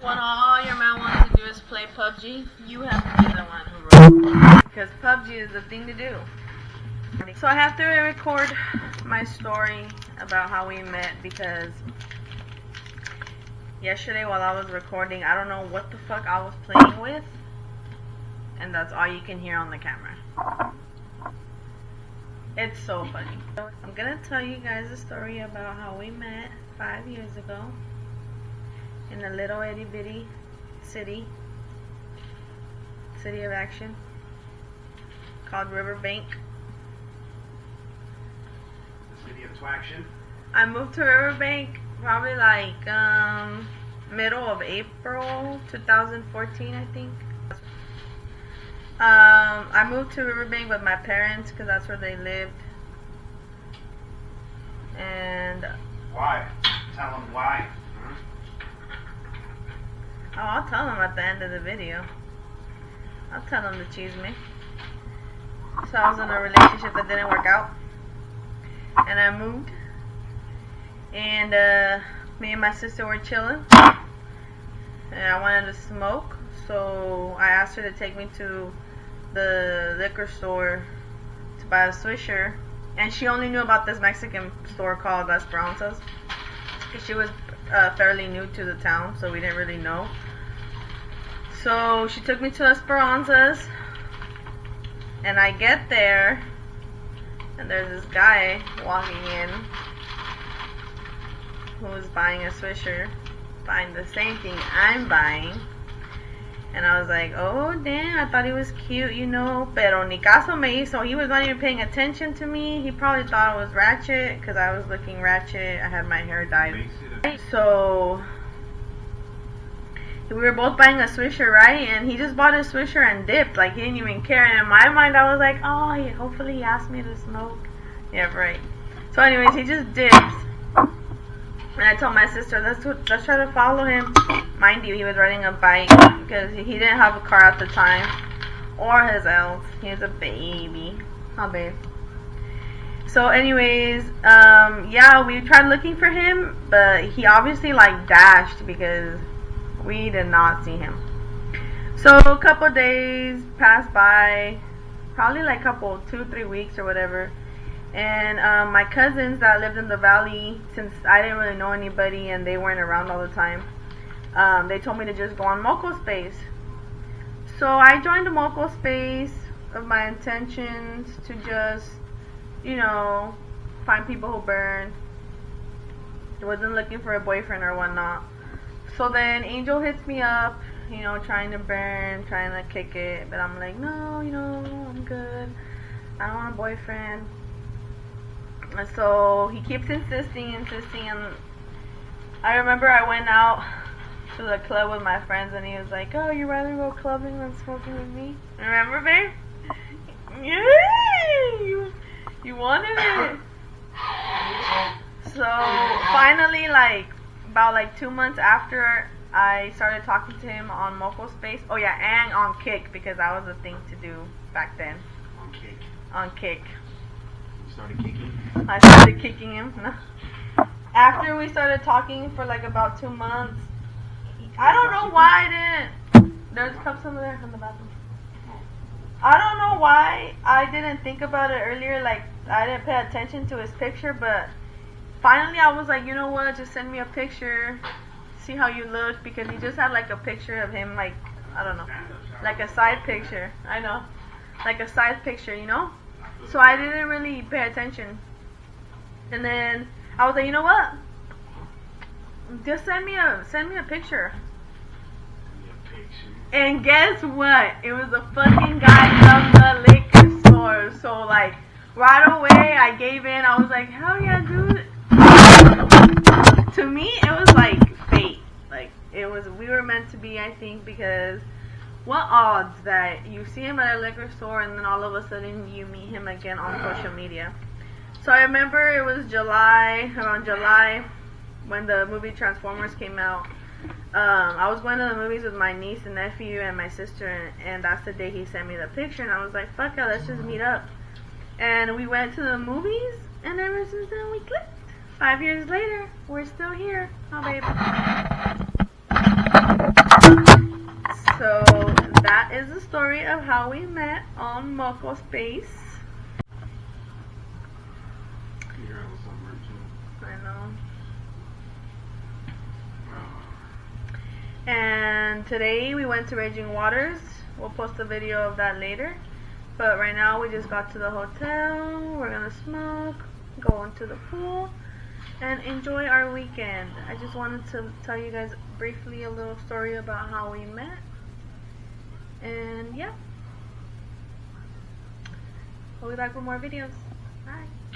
When all your man wants to do is play PUBG, you have to be the one who wrote. Because PUBG is the thing to do. So I have to record my story about how we met because yesterday while I was recording, I don't know what the fuck I was playing with. And that's all you can hear on the camera. It's so funny. I'm gonna tell you guys a story about how we met 5 years ago in a little itty bitty city of action called Riverbank. The city of Twaction. I moved to Riverbank probably like middle of April 2014, I think. I moved to Riverbank with my parents because that's where they lived. And why? Tell them why. Oh, I'll tell them at the end of the video. I'll tell them to choose me. So I was in a relationship that didn't work out, and I moved. And me and my sister were chilling, and I wanted to smoke. So I asked her to take me to the liquor store to buy a Swisher, and she only knew about this Mexican store called Esperanza's because she was fairly new to the town, so we didn't really know. So she took me to Esperanza's, and I get there, and there's this guy walking in who's buying a Swisher, buying the same thing I'm buying. And I was like, oh damn, I thought he was cute, you know, pero ni caso me hizo. He was not even paying attention to me. He probably thought I was ratchet because I was looking ratchet. I had my hair dyed. So we were both buying a Swisher, right? And he just bought a Swisher and dipped, like he didn't even care. And in my mind, I was like, oh, hopefully he asked me to smoke. Yeah, right. So anyways, he just dipped. And I told my sister, let's try to follow him. Mind you, he was riding a bike because he didn't have a car at the time. Or his elf. He was a baby. Oh, babe. So anyways, yeah, we tried looking for him, but he obviously like dashed because we did not see him. So a couple days passed by, probably like 2-3 weeks or whatever. And my cousins that lived in the valley, since I didn't really know anybody and they weren't around all the time, they told me to just go on Moco Space. So I joined the Moco Space of my intentions to just, you know, find people who burn. I wasn't looking for a boyfriend or whatnot. So then Angel hits me up, you know, trying to burn, trying to kick it. But I'm like, no, you know, I'm good. I don't want a boyfriend. And so he keeps insisting, and I remember I went out to the club with my friends, and he was like, oh, you'd rather go clubbing than smoking with me? Remember, babe? Yeah, you wanted it. So finally, like about 2 months after, I started talking to him on Moco Space. Oh yeah, and on Kick, because that was the thing to do back then. On Kick. Started kicking? I started kicking him. After we started talking for like about 2 months, I don't know why I didn't. There's cups over there in the bathroom. I don't know why I didn't think about it earlier. Like I didn't pay attention to his picture, but finally I was like, you know what? Just send me a picture, see how you look, because he just had like a picture of him, like I don't know, like a side picture. I know, like a side picture, you know. So I didn't really pay attention. And then I was like, you know what? Just send me a picture. And guess what? It was a fucking guy from the liquor store. So like right away I gave in. I was like, hell yeah, dude. To me it was like fate. Like we were meant to be, I think, because what odds that you see him at a liquor store and then all of a sudden you meet him again on social media. So I remember it was around July, when the movie Transformers came out. I was going to the movies with my niece and nephew and my sister, and that's the day he sent me the picture, and I was like, fuck it, let's just meet up. And we went to the movies, and ever since then we clicked. 5 years later, we're still here. Oh, baby. that is the story of how we met on Moco Space. You're on the submarine too. I know. And today we went to Raging Waters. We'll post a video of that later. But right now we just got to the hotel. We're gonna smoke, go into the pool, and enjoy our weekend. I just wanted to tell you guys briefly a little story about how we met. And yeah. We'll be back with more videos. Bye.